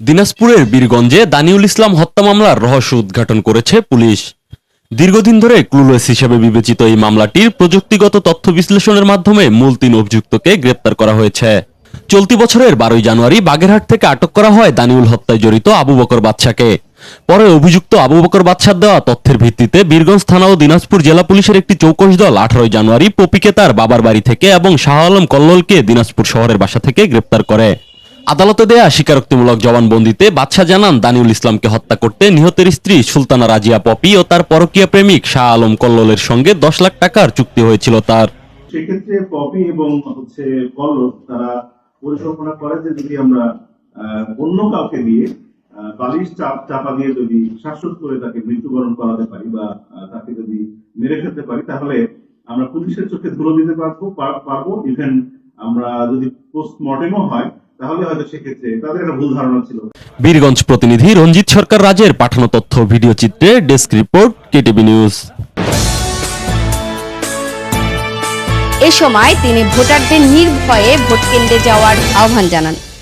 দিনাজপুরের বীরগঞ্জে দানিউল ইসলাম হত্যা মামলার রহস্য উদ্ঘাটন করেছে পুলিশ। দীর্ঘদিন ধরে ক্লুলেস হিসেবে বিবেচিত এই মামলাটির প্রযুক্তিগত তথ্য বিশ্লেষণের মাধ্যমে মূল 3 অভিযুক্তকে গ্রেপ্তার করা হয়েছে। চলতি বছরের 12 জানুয়ারি বাগেরহাট থেকে আটক করা হয় দানিউল হত্যায় জড়িত আবু বকর বাদশাকে। পরে অভিযুক্ত আবু বকর বাদশার দেওয়া তথ্যের ভিত্তিতে বীরগঞ্জ থানা ও দিনাজপুর জেলা পুলিশের একটি চৌকস দল 18 জানুয়ারি পপিকে তার বাবার বাড়ি থেকে এবং শাহ আলম কল্লোলকে দিনাজপুর শহরের বাসা থেকে গ্রেপ্তার করে। আদালতে দেয়া স্বীকারোক্তিমূলক জবানবন্দিতে বাদশা জানান দানিউল ইসলামকে হত্যা করতে নিহতের স্ত্রী সুলতানা রাজিয়া পপি ও তার পরকীয়া প্রেমিক শাহ আলম কল্লোলের সঙ্গে 10 লাখ টাকার চুক্তি হয়েছিল তার। সেক্ষেত্রে পপি এবং কল্লোল তারা পরিকল্পনা করে যে যদি আমরা অন্য কাউকে দিয়ে বালিশ চাপা দিয়ে যদি শ্বাসরোধ করে তাকে মৃত্যুবরণ করাতে পারি বা তাকে যদি মেরে ফেলতে পারি তাহলে আমরা পুলিশের চোখে ধুলো দিতে পারবো। ইভেন আমরা যদি পোস্টমর্টেমও হয় তাহলে হয়তো সেক্ষেত্রে তাদের একটা ভুল ধারণা ছিল। বীরগঞ্জ প্রতিনিধি রঞ্জিত সরকার রাজের পাঠানো তথ্য ভিডিও চিত্রে ডেস্ক রিপোর্ট কেটিভি নিউজ। এ সময় তিনি ভোটারদের নির্ভয়ে ভোট কেন্দ্রে যাওয়ার আহ্বান জানান।